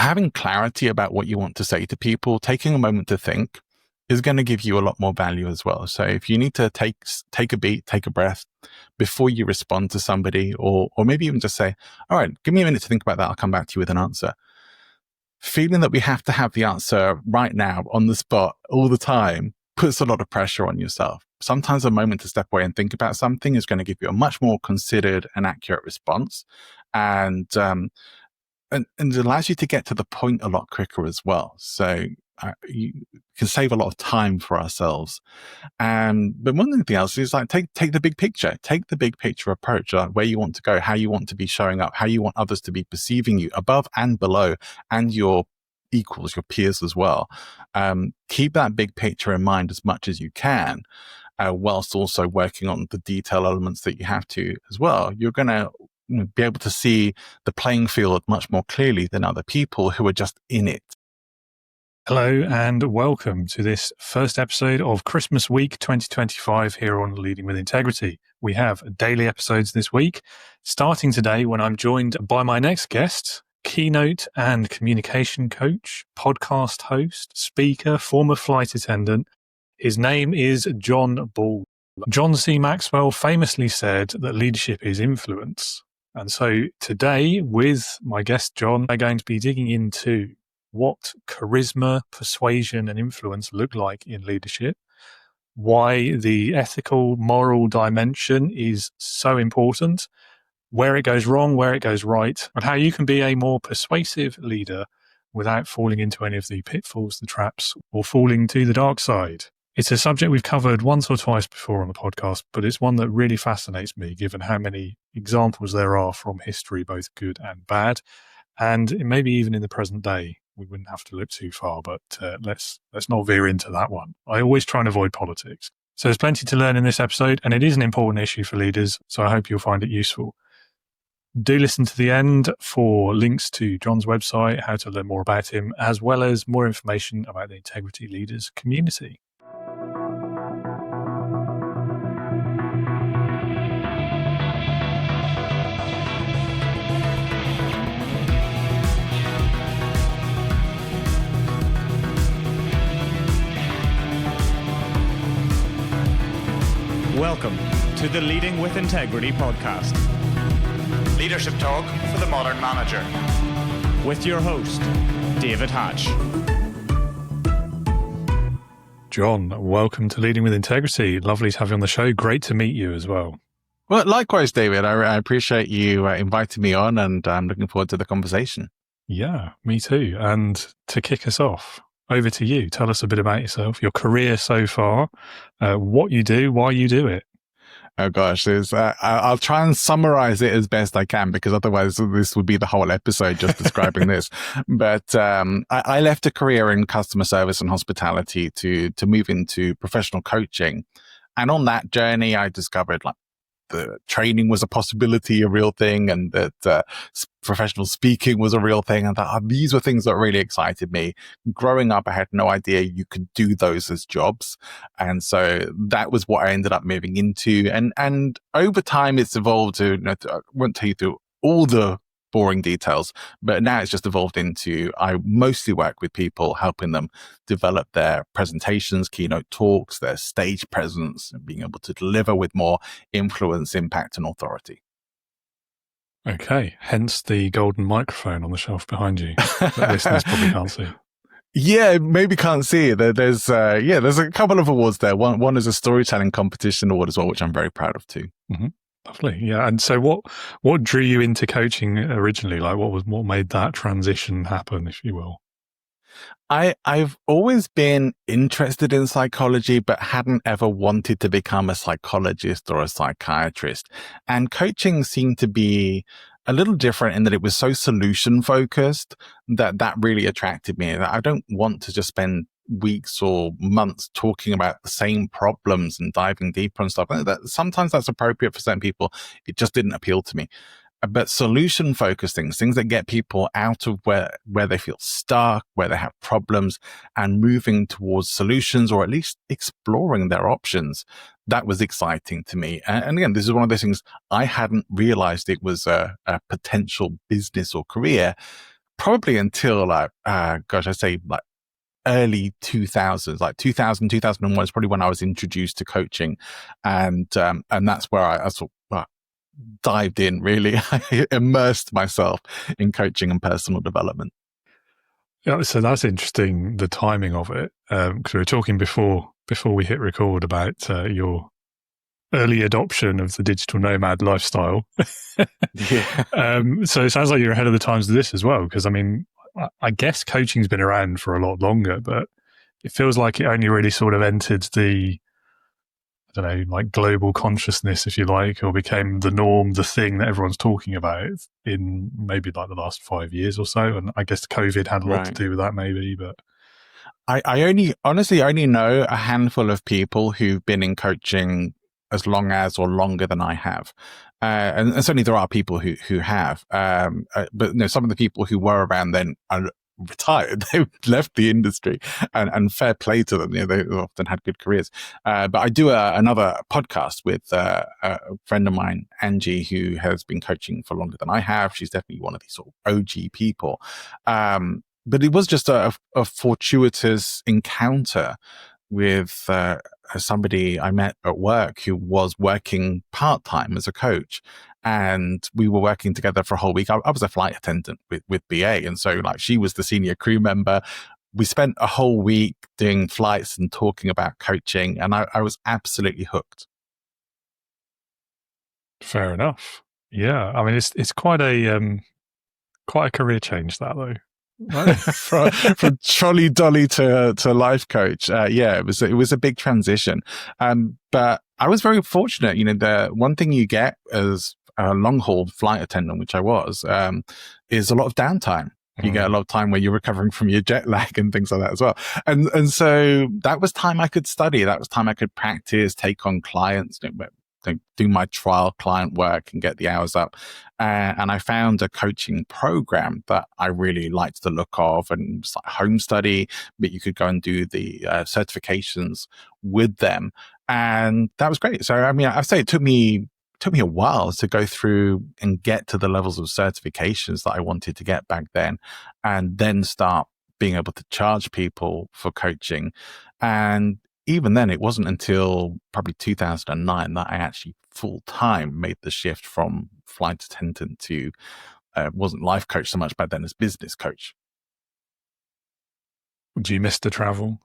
having clarity about what you want to say to people, taking a moment to think, is going to give you a lot more value as well. So if you need to take a beat, take a breath before you respond to somebody, or maybe even just say, all right, give me a minute to think about that. I'll come back to you with an answer. Feeling that we have to have the answer right now on the spot all the time puts a lot of pressure on yourself. Sometimes a moment to step away and think about something is going to give you a much more considered and accurate response. And it allows you to get to the point a lot quicker as well. So you can save a lot of time for ourselves. But one thing else is like take the big picture. Take the big picture approach, like where you want to go, how you want to be showing up, how you want others to be perceiving you above and below, and your equals, your peers as well. Keep that big picture in mind as much as you can, whilst also working on the detail elements that you have to as well. You're going to be able to see the playing field much more clearly than other people who are just in it. Hello and welcome to this first episode of Christmas Week 2025 here on Leading with Integrity. We have daily episodes this week, starting today when I'm joined by my next guest, keynote and communication coach, podcast host, speaker, former flight attendant. His name is John Ball. John C. Maxwell famously said that leadership is influence. And so today with my guest, John, we're going to be digging into what charisma, persuasion, and influence look like in leadership, why the ethical, moral dimension is so important, where it goes wrong, where it goes right, and how you can be a more persuasive leader without falling into any of the pitfalls, the traps, or falling to the dark side. It's a subject we've covered once or twice before on the podcast, but it's one that really fascinates me, given how many examples there are from history, both good and bad, and maybe even in the present day. We wouldn't have to look too far, but let's not veer into that one. I always try and avoid politics. So there's plenty to learn in this episode, and it is an important issue for leaders, so I hope you'll find it useful. Do listen to the end for links to John's website, how to learn more about him, as well as more information about the Integrity Leaders community. Welcome to the Leading with Integrity podcast. Leadership talk for the modern manager. With your host, David Hatch. John, welcome to Leading with Integrity. Lovely to have you on the show. Great to meet you as well. Well, likewise, David. I appreciate you inviting me on, and I'm looking forward to the conversation. Yeah, me too. And to kick us off, over to you. Tell us a bit about yourself, your career so far, what you do, why you do it. Oh gosh, I'll try and summarize it as best I can, because otherwise this would be the whole episode just describing this. But I left a career in customer service and hospitality to move into professional coaching. And on that journey, I discovered the training was a possibility, a real thing, and that professional speaking was a real thing. And that these were things that really excited me. Growing up, I had no idea you could do those as jobs. And so that was what I ended up moving into. And over time, it's evolved to, I won't tell you through all the boring details, but now it's just evolved into, I mostly work with people, helping them develop their presentations, keynote talks, their stage presence, and being able to deliver with more influence, impact, and authority. Okay, hence the golden microphone on the shelf behind you that listeners probably can't see. Yeah, maybe can't see it. There's a couple of awards there. One is a storytelling competition award as well, which I'm very proud of too. Mm-hmm. Lovely. Yeah. And so what drew you into coaching originally? Like what made that transition happen, if you will? I've always been interested in psychology, but hadn't ever wanted to become a psychologist or a psychiatrist. And coaching seemed to be a little different in that it was so solution focused that really attracted me. I don't want to just spend weeks or months talking about the same problems and diving deeper and stuff. Sometimes that's appropriate for certain people. It just didn't appeal to me. But solution focused things that get people out of where they feel stuck, where they have problems, and moving towards solutions, or at least exploring their options. That was exciting to me. And again, this is one of those things I hadn't realized it was a potential business or career probably until I'd say like early 2000s, like 2000, 2001 is probably when I was introduced to coaching. And that's where I sort of dived in, really. I immersed myself in coaching and personal development. Yeah, so that's interesting, the timing of it, because we were talking before we hit record about your early adoption of the digital nomad lifestyle. Yeah. So it sounds like you're ahead of the times with this as well, because I mean, I guess coaching's been around for a lot longer, but it feels like it only really sort of entered the, I don't know, like global consciousness, if you like, or became the norm, the thing that everyone's talking about in maybe like the last 5 years or so. And I guess COVID had a lot to do with that, maybe. But I honestly only know a handful of people who've been in coaching as long as or longer than I have. And certainly there are people who have. But some of the people who were around then are retired. They've left the industry, and fair play to them. They often had good careers. But I do another podcast with a friend of mine, Angie, who has been coaching for longer than I have. She's definitely one of these sort of OG people. But it was just a fortuitous encounter with somebody I met at work who was working part-time as a coach. And we were working together for a whole week. I was a flight attendant with BA. And so like she was the senior crew member. We spent a whole week doing flights and talking about coaching. And I was absolutely hooked. fair enough. Yeah. I mean, it's quite a career change, that though. Right? from trolley dolly to life coach. It was a big transition. But I was very fortunate. The one thing you get as a long haul flight attendant, which I was, is a lot of downtime. You get a lot of time where you're recovering from your jet lag and things like that as well. And so that was time I could study. That was time I could practice, take on clients, do my trial client work and get the hours up. And I found a coaching program that I really liked the look of, and it's like home study, but you could go and do the certifications with them. And that was great. So, I mean, I'd say it took me a while to go through and get to the levels of certifications that I wanted to get back then, and then start being able to charge people for coaching. And even then, it wasn't until probably 2009 that I actually full-time made the shift from flight attendant to, wasn't life coach so much back then as business coach. Do you miss the travel?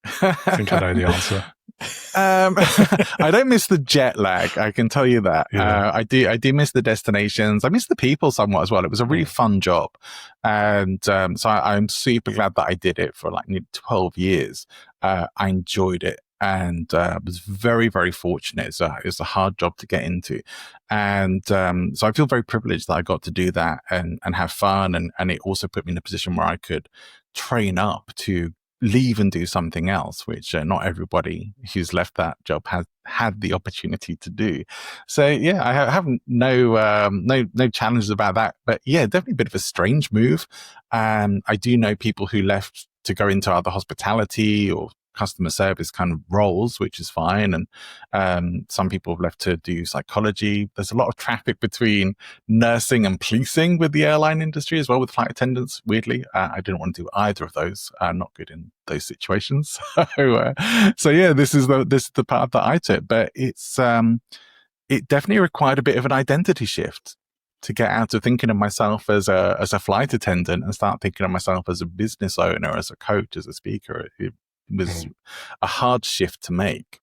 I think I know the answer. I don't miss the jet lag. I can tell you that. Yeah. I do miss the destinations. I miss the people somewhat as well. It was a really fun job. And so I'm super glad that I did it for like 12 years. I enjoyed it and was very, very fortunate. It was a hard job to get into. And so I feel very privileged that I got to do that and have fun. And it also put me in a position where I could train up to leave and do something else, which not everybody who's left that job has had the opportunity to do. So yeah, I have no challenges about that. But yeah, definitely a bit of a strange move. I do know people who left to go into other hospitality or customer service kind of roles, which is fine. And some people have left to do psychology. There's a lot of traffic between nursing and policing with the airline industry as well, with flight attendants, weirdly. I didn't want to do either of those. I'm not good in those situations. So yeah, this is the path that I took. But it definitely required a bit of an identity shift to get out of thinking of myself as a flight attendant and start thinking of myself as a business owner, as a coach, as a speaker. It was a hard shift to make.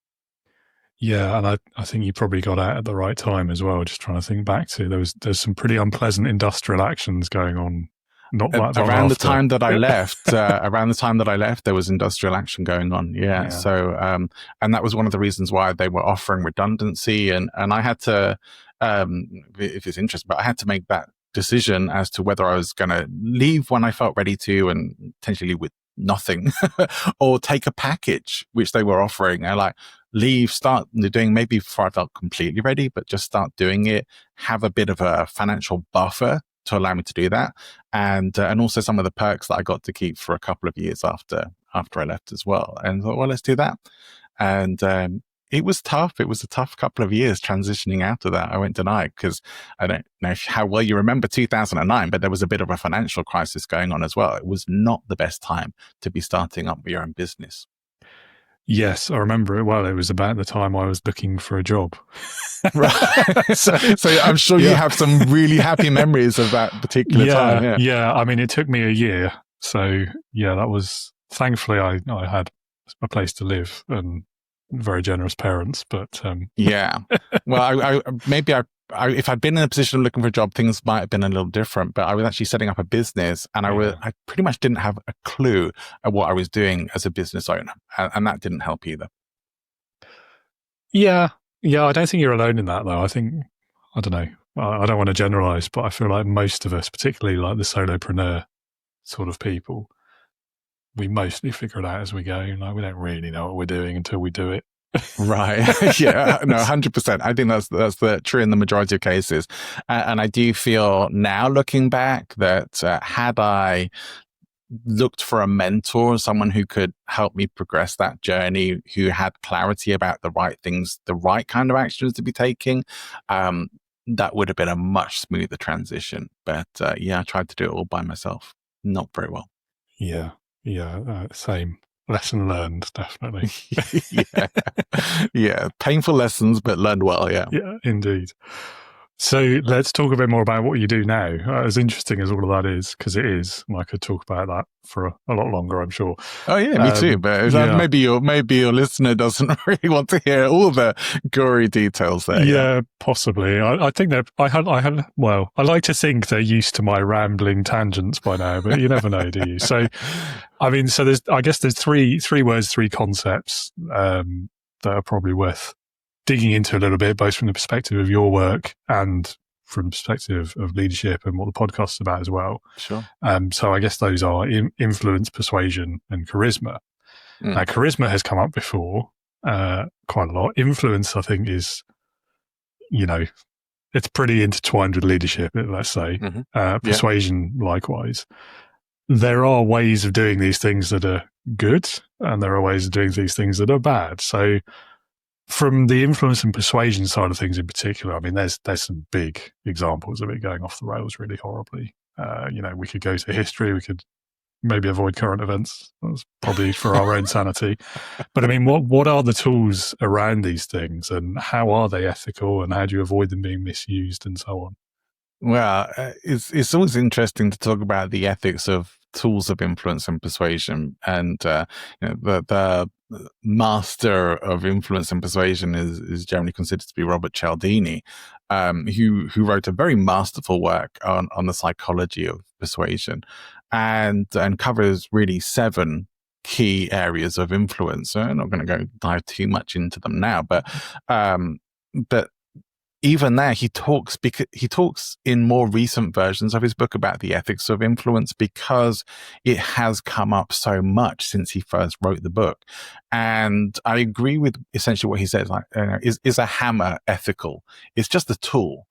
Yeah, and I think you probably got out at the right time as well. Just trying to think back to there's some pretty unpleasant industrial actions going on. Not that long around after. the time that I left. Around the time that I left, there was industrial action going on. Yeah. So and that was one of the reasons why they were offering redundancy, and I had to, if it's interesting, but I had to make that decision as to whether I was going to leave when I felt ready to, and potentially leave with nothing, or take a package which they were offering. And like leave, start doing maybe before I felt completely ready, but just start doing it, have a bit of a financial buffer to allow me to do that, and also some of the perks that I got to keep for a couple of years after I left as well. And I thought, well, let's do that. And it was tough. It was a tough couple of years transitioning out of that. I won't deny, because I don't know how well you remember 2009, but there was a bit of a financial crisis going on as well. It was not the best time to be starting up your own business. Yes, I remember it well. It was about the time I was looking for a job. Right. So I'm sure you have some really happy memories of that particular time. Yeah. I mean, it took me a year. So yeah, that was, thankfully I had a place to live and very generous parents, but yeah. Well, if I'd been in a position of looking for a job, things might have been a little different, but I was actually setting up a business, and I pretty much didn't have a clue at what I was doing as a business owner. And that didn't help either. Yeah. I don't think you're alone in that, though. I don't know. I don't want to generalize, but I feel like most of us, particularly like the solopreneur sort of people, we mostly figure it out as we go. Like, we don't really know what we're doing until we do it. Right. Yeah. No, 100%. I think that's the true in the majority of cases. And I do feel now, looking back, that had I looked for a mentor, someone who could help me progress that journey, who had clarity about the right things, the right kind of actions to be taking, that would have been a much smoother transition. But I tried to do it all by myself. Not very well. Yeah. Same. Lesson learned, definitely. Yeah. Painful lessons, but learned well. Yeah, indeed. So let's talk a bit more about what you do now. As interesting as all of that is, because it is, and I could talk about that for a lot longer, I'm sure. Oh yeah, me too. But maybe your listener doesn't really want to hear all the gory details there. Yeah, possibly. I think that I like to think they're used to my rambling tangents by now, but you never know, do you? So, I mean, there's three words, three concepts that are probably worth digging into a little bit, both from the perspective of your work and from the perspective of leadership and what the podcast is about as well. Sure. So I guess those are influence, persuasion, and charisma. Now, charisma has come up before quite a lot. Influence, I think, is, it's pretty intertwined with leadership, let's say. Persuasion, likewise. There are ways of doing these things that are good, and there are ways of doing these things that are bad. So from the influence and persuasion side of things in particular, I mean, there's some big examples of it going off the rails really horribly. We could go to history, we could maybe avoid current events. That's probably for our own sanity. But I mean, what are the tools around these things, and how are they ethical, and how do you avoid them being misused, and so on? Well, it's always interesting to talk about the ethics of tools of influence and persuasion. And the master of influence and persuasion is generally considered to be Robert Cialdini, who wrote a very masterful work on the psychology of persuasion, and covers really 7 key areas of influence. So I'm not going to dive too much into them now, but even there, he talks in more recent versions of his book about the ethics of influence, because it has come up so much since he first wrote the book. And I agree with essentially what he says. Like, is a hammer ethical? It's just a tool.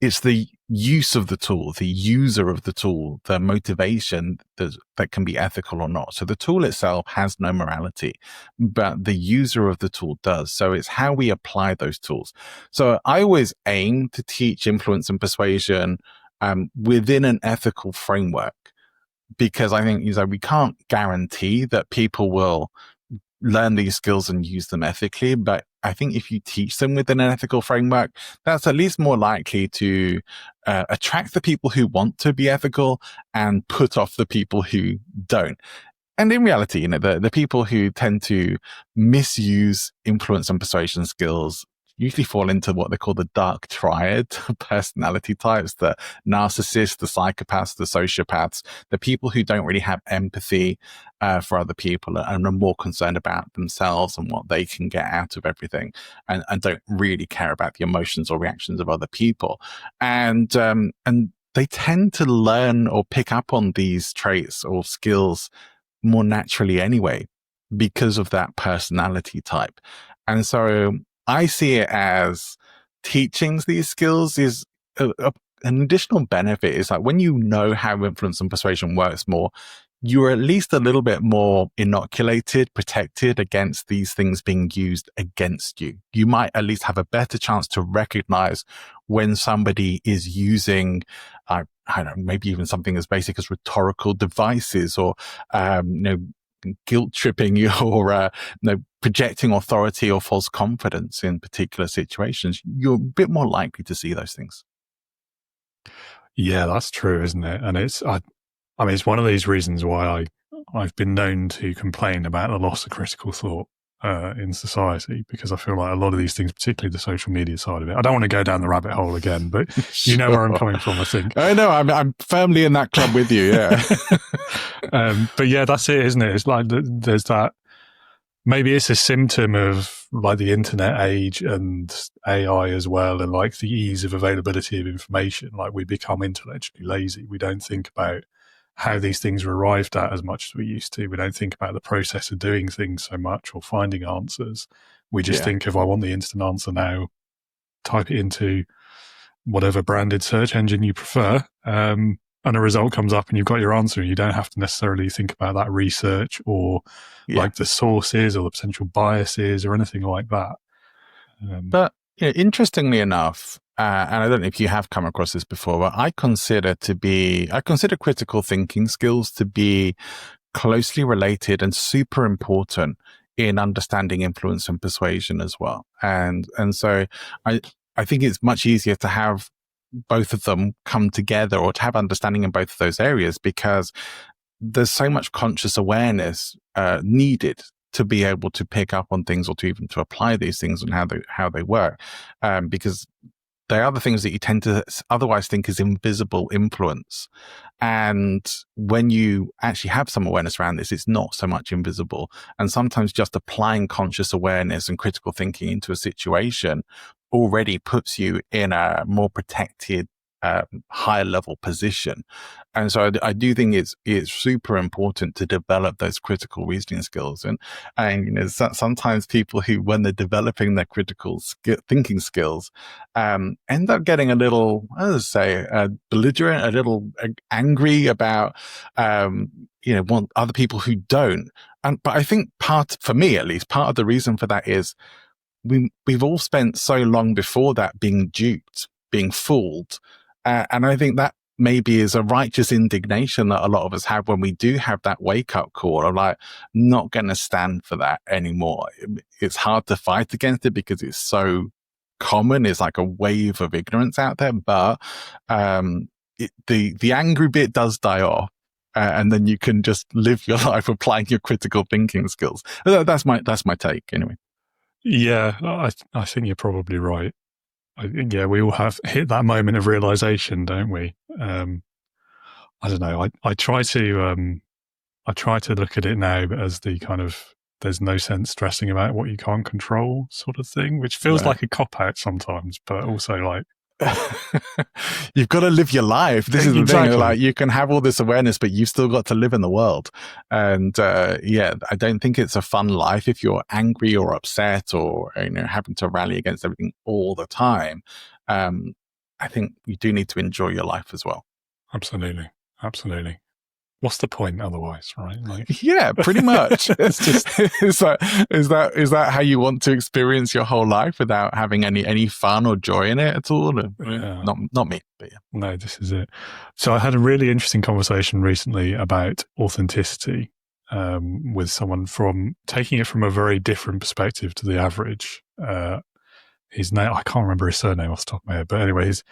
It's the use of the tool, the user of the tool, the motivation that can be ethical or not. So the tool itself has no morality, but the user of the tool does. So it's how we apply those tools. So I always aim to teach influence and persuasion within an ethical framework, because I think we can't guarantee that people will learn these skills and use them ethically, but I think if you teach them within an ethical framework, that's at least more likely to attract the people who want to be ethical and put off the people who don't. And in reality, the people who tend to misuse influence and persuasion skills usually fall into what they call the dark triad personality types: the narcissists, the psychopaths, the sociopaths, the people who don't really have empathy for other people and are more concerned about themselves and what they can get out of everything, and don't really care about the emotions or reactions of other people. And they tend to learn or pick up on these traits or skills more naturally anyway, because of that personality type. And so I see it as teaching these skills is an additional benefit. Is like when you know how influence and persuasion works more, you're at least a little bit more inoculated, protected against these things being used against you. You might at least have a better chance to recognize when somebody is using, I don't know, maybe even something as basic as rhetorical devices or, guilt tripping you or, projecting authority or false confidence in particular situations. You're a bit more likely to see those things. Yeah, that's true, isn't it? And it's one of these reasons why I've been known to complain about the loss of critical thought in society, because I feel like a lot of these things, particularly the social media side of it, I don't want to go down the rabbit hole again, but Sure. You know where I'm coming from, I think. I know, I'm firmly in that club with you, yeah. But yeah, that's it, isn't it? It's like there's that, maybe it's a symptom of like the internet age and AI as well, and like the ease of availability of information. Like we become intellectually lazy. We don't think about how these things were arrived at as much as we used to. We don't think about the process of doing things so much or finding answers. We just think, if I want the instant answer now, type it into whatever branded search engine you prefer, and a result comes up and you've got your answer. You don't have to necessarily think about that research or like the sources or the potential biases or anything like that. But interestingly enough, and I don't know if you have come across this before, but I consider critical thinking skills to be closely related and super important in understanding influence and persuasion as well. And so I think it's much easier to have both of them come together, or to have understanding in both of those areas, because there's so much conscious awareness needed to be able to pick up on things, or to even to apply these things and how they work, because they are the things that you tend to otherwise think is invisible influence. And when you actually have some awareness around this, it's not so much invisible. And sometimes just applying conscious awareness and critical thinking into a situation already puts you in a more protected, higher level position. And so I do think it's super important to develop those critical reasoning skills. And sometimes people who, when they're developing their critical thinking skills, end up getting a little, belligerent, a little angry about, want other people who don't. But I think for me at least, part of the reason for that is we've all spent so long before that being duped, being fooled. And I think that maybe is a righteous indignation that a lot of us have when we do have that wake-up call of like, not going to stand for that anymore. It's hard to fight against it because it's so common. It's like a wave of ignorance out there. But the angry bit does die off. And then you can just live your life applying your critical thinking skills. That's my take anyway. Yeah, I think you're probably right. We all have hit that moment of realization, don't we? I don't know. I try to look at it now as the kind of, there's no sense stressing about what you can't control sort of thing, which feels like a cop out sometimes, but also like, you've got to live your life. This is the thing. Like, you can have all this awareness, but you've still got to live in the world. And I don't think it's a fun life if you're angry or upset or having to rally against everything all the time. I think you do need to enjoy your life as well. Absolutely. What's the point otherwise, right? Like, yeah, pretty much. It's just, is that how you want to experience your whole life without having any fun or joy in it at all? Not me, but yeah. No, this is it. So I had a really interesting conversation recently about authenticity with someone taking it from a very different perspective to the average. His name, I can't remember his surname off the top of my head, but anyway, his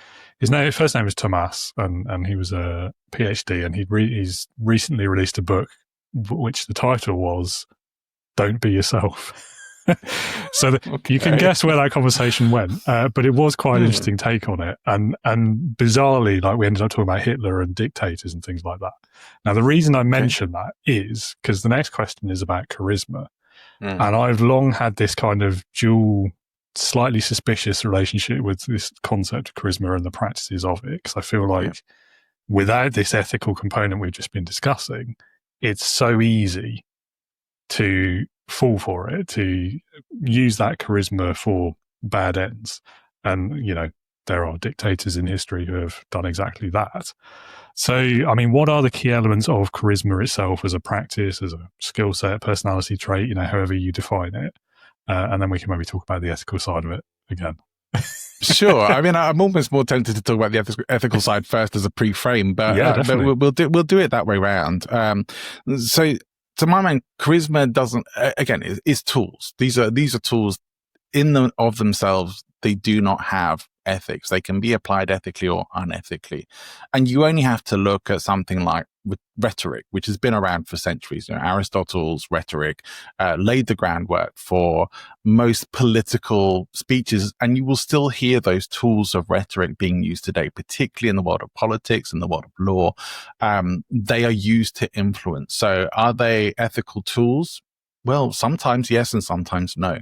first name is Tomas, and he was a PhD, and he's recently released a book, which the title was "Don't Be Yourself." So you can guess where that conversation went, but it was quite an interesting take on it, and bizarrely, like, we ended up talking about Hitler and dictators and things like that. Now, the reason I mention that is because the next question is about charisma, and I've long had this kind of dual, slightly suspicious relationship with this concept of charisma and the practices of it, because I feel like without this ethical component we've just been discussing, it's so easy to fall for it, to use that charisma for bad ends. And there are dictators in history who have done exactly that. So, I mean, what are the key elements of charisma itself as a practice, as a skill set, personality trait, however you define it? And then we can maybe talk about the ethical side of it again. Sure. I mean, I'm almost more tempted to talk about the ethical side first as a pre-frame, but, definitely. But we'll do it that way around. So to my mind, charisma doesn't, again, is tools. These are tools in them of themselves. They do not have ethics. They can be applied ethically or unethically. And you only have to look at something like rhetoric, which has been around for centuries. Aristotle's rhetoric laid the groundwork for most political speeches, and you will still hear those tools of rhetoric being used today, particularly in the world of politics and the world of law. They are used to influence. So are they ethical tools? Well, sometimes yes and sometimes no,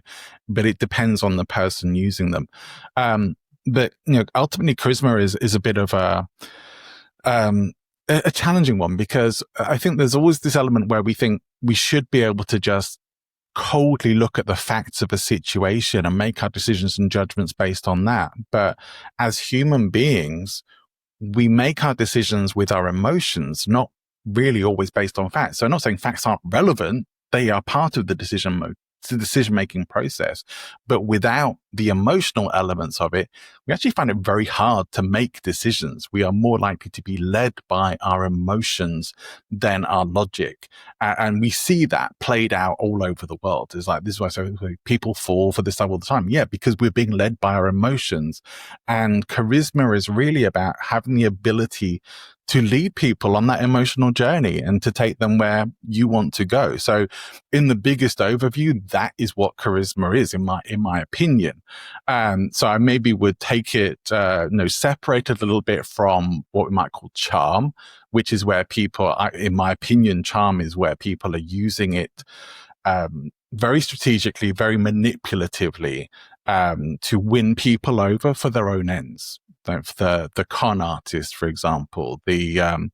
but it depends on the person using them. But ultimately, charisma is a bit of a challenging one, because I think there's always this element where we think we should be able to just coldly look at the facts of a situation and make our decisions and judgments based on that. But as human beings, we make our decisions with our emotions, not really always based on facts. So I'm not saying facts aren't relevant. They are part of the decision-making process, but without the emotional elements of it, we actually find it very hard to make decisions. We are more likely to be led by our emotions than our logic. And we see that played out all over the world. It's like, this is why people fall for this stuff all the time. Yeah, because we're being led by our emotions. And charisma is really about having the ability to lead people on that emotional journey and to take them where you want to go. So in the biggest overview, that is what charisma is, in my opinion. So I maybe would take it, separated a little bit from what we might call charm, which is where people, in my opinion, charm is where people are using it very strategically, very manipulatively, to win people over for their own ends. The con artist, for example, the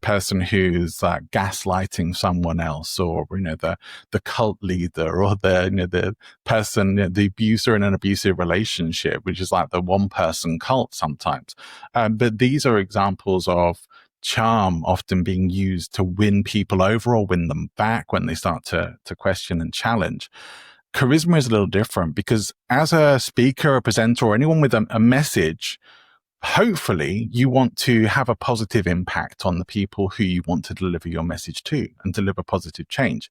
person who's gaslighting someone else, or the cult leader, or the person, the abuser in an abusive relationship, which is like the one person cult sometimes. But these are examples of charm often being used to win people over or win them back when they start to question and challenge. Charisma is a little different, because as a speaker, a presenter, or anyone with a message, hopefully you want to have a positive impact on the people who you want to deliver your message to and deliver positive change.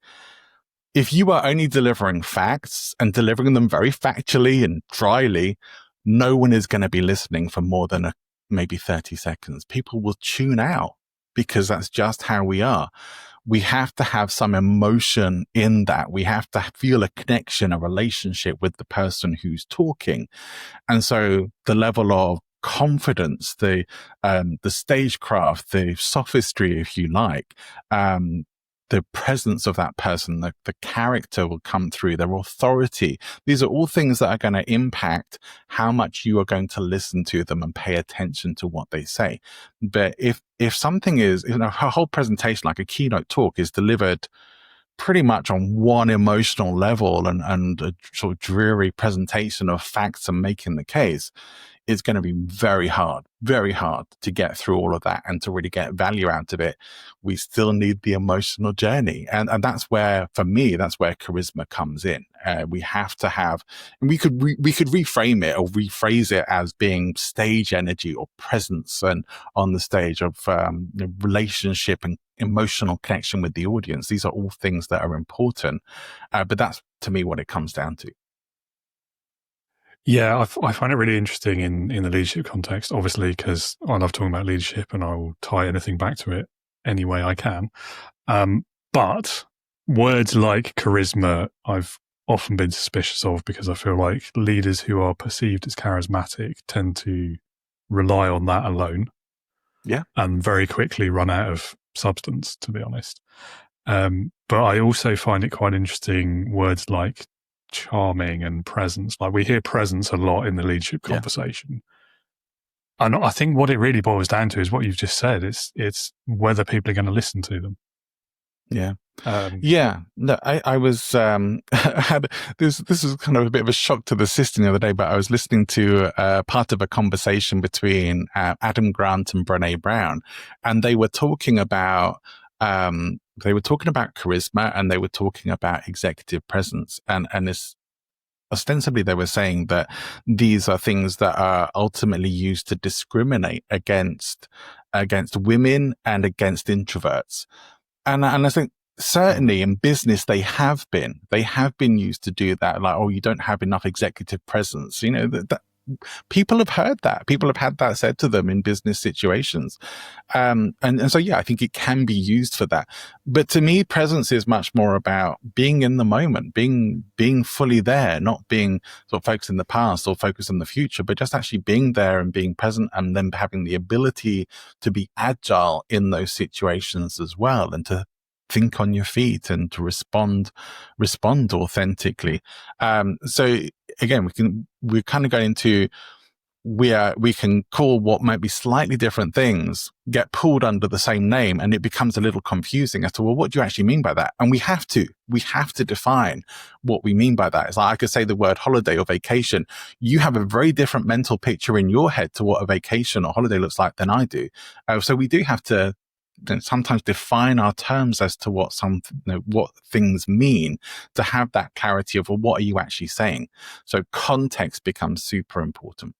If you are only delivering facts and delivering them very factually and dryly, no one is going to be listening for more than maybe 30 seconds. People will tune out, because that's just how we are. We have to have some emotion in that. We have to feel a connection, a relationship with the person who's talking. And so the level of confidence, the stagecraft, the sophistry, if you like, the presence of that person, the character will come through, their authority. These are all things that are going to impact how much you are going to listen to them and pay attention to what they say. But if something is, a whole presentation, like a keynote talk, is delivered pretty much on one emotional level and a sort of dreary presentation of facts and making the case, it's going to be very hard to get through all of that and to really get value out of it. We still need the emotional journey. And that's where, for me, that's where charisma comes in. We have to have, and we could reframe it or rephrase it as being stage energy or presence and on the stage of relationship and emotional connection with the audience. These are all things that are important. But that's, to me, what it comes down to. Yeah, I find it really interesting in the leadership context, obviously, because I love talking about leadership and I will tie anything back to it any way I can. But words like charisma, I've often been suspicious of, because I feel like leaders who are perceived as charismatic tend to rely on that alone. Yeah. And very quickly run out of substance, to be honest. But I also find it quite interesting, words like charming and presence. Like, we hear presence a lot in the leadership conversation. Yeah. And I think what it really boils down to is what you've just said. It's whether people are going to listen to them. Yeah. Yeah, no, I was had this is kind of a bit of a shock to the system the other day, but I was listening to part of a conversation between Adam Grant and Brené Brown, and they were talking about charisma, and they were talking about executive presence, and this ostensibly they were saying that these are things that are ultimately used to discriminate against women and against introverts. And I think certainly in business they have been used to do that. Like, oh, you don't have enough executive presence. You know, that people have heard that. People have had that said to them in business situations. And so, yeah, I think it can be used for that. But to me, presence is much more about being in the moment, being fully there, not being sort of focused in the past or focused on the future, but just actually being there and being present, and then having the ability to be agile in those situations as well, and to think on your feet and to respond authentically. So again, we're kind of going into, we can call what might be slightly different things, get pulled under the same name, and it becomes a little confusing as to, well, what do you actually mean by that? And we have to define what we mean by that. It's like I could say the word holiday or vacation. You have a very different mental picture in your head to what a vacation or holiday looks like than I do. So we do have to sometimes define our terms as to what what things mean, to have that clarity of, well, what are you actually saying? So context becomes super important.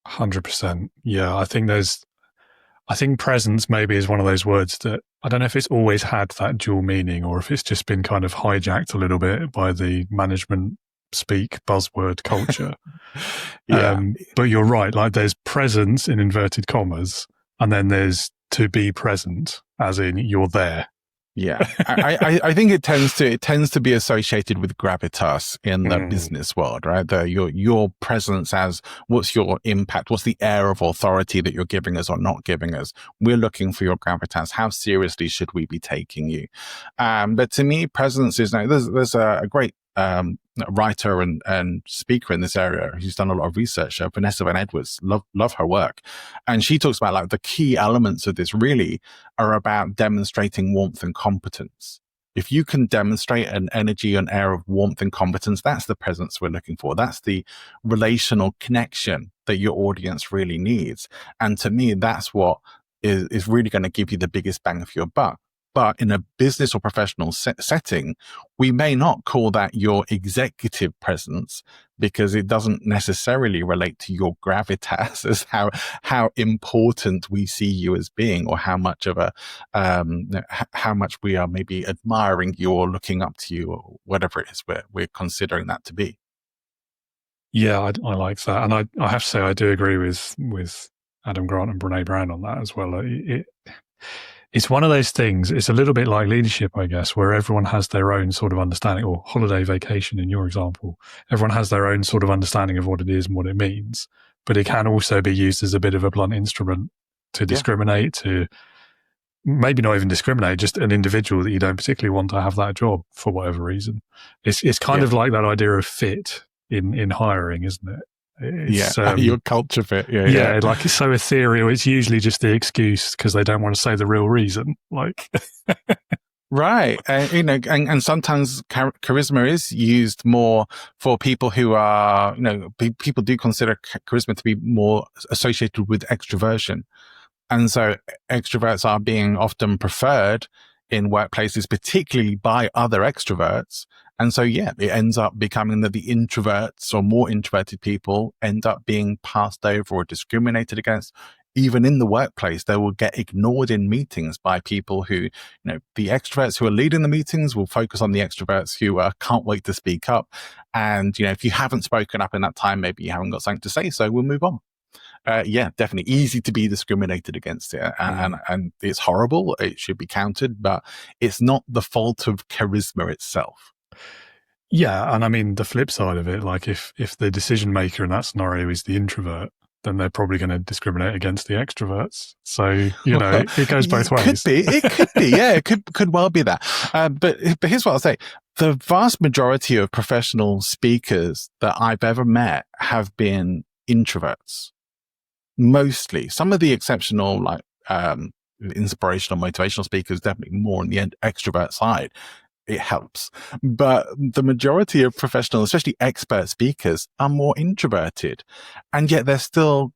100%. Yeah, I think presence maybe is one of those words that I don't know if it's always had that dual meaning, or if it's just been kind of hijacked a little bit by the management speak buzzword culture. But you're right, like there's presence in inverted commas, and then there's to be present, as in you're there. Yeah, I think it tends to be associated with gravitas in the business world, right? Your presence, as what's your impact, what's the air of authority that you're giving us or not giving us. We're looking for your gravitas. How seriously should we be taking you? But to me, presence is there's a great writer and speaker in this area who's done a lot of research, Vanessa Van Edwards. Love her work. And she talks about, like, the key elements of this really are about demonstrating warmth and competence. If you can demonstrate an energy and air of warmth and competence, that's the presence we're looking for. That's the relational connection that your audience really needs. And to me, that's what is really going to give you the biggest bang for your buck. But in a business or professional setting, we may not call that your executive presence, because it doesn't necessarily relate to your gravitas as how important we see you as being, or how much of how much we are maybe admiring you or looking up to you, or whatever it is we're considering that to be. Yeah, I like that. And I have to say, I do agree with Adam Grant and Brené Brown on that as well. It's one of those things, it's a little bit like leadership, I guess, where everyone has their own sort of understanding, or holiday vacation in your example. Everyone has their own sort of understanding of what it is and what it means, but it can also be used as a bit of a blunt instrument to discriminate, to maybe not even discriminate, just an individual that you don't particularly want to have that job for whatever reason. It's kind of like that idea of fit in hiring, isn't it? Your culture fit. Yeah, like it's so ethereal. It's usually just the excuse because they don't want to say the real reason. Like, right, and sometimes charisma is used more for people who are, people do consider charisma to be more associated with extroversion, and so extroverts are being often preferred in workplaces, particularly by other extroverts. And so, it ends up becoming that the introverts or more introverted people end up being passed over or discriminated against. Even in the workplace, they will get ignored in meetings by people who, the extroverts who are leading the meetings will focus on the extroverts who can't wait to speak up. And, if you haven't spoken up in that time, maybe you haven't got something to say, so we'll move on. Definitely easy to be discriminated against it. And it's horrible. It should be counted, but it's not the fault of charisma itself. Yeah, and I mean, the flip side of it, like if the decision maker in that scenario is the introvert, then they're probably going to discriminate against the extroverts. So, it goes both ways. It could be. Yeah, it could well be that. But here's what I'll say. The vast majority of professional speakers that I've ever met have been introverts. Mostly. Some of the exceptional, inspirational, motivational speakers, definitely more on the extrovert side. It helps. But the majority of professional, especially expert speakers, are more introverted. And yet they're still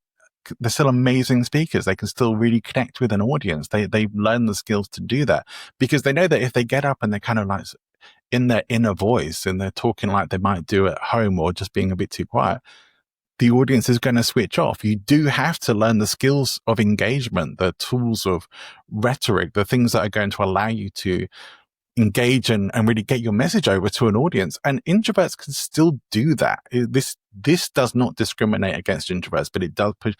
amazing speakers. They can still really connect with an audience. They've learned the skills to do that because they know that if they get up and they're kind of like in their inner voice and they're talking like they might do at home or just being a bit too quiet, the audience is going to switch off. You do have to learn the skills of engagement, the tools of rhetoric, the things that are going to allow you to engage and really get your message over to an audience. And introverts can still do that. This does not discriminate against introverts, but it does push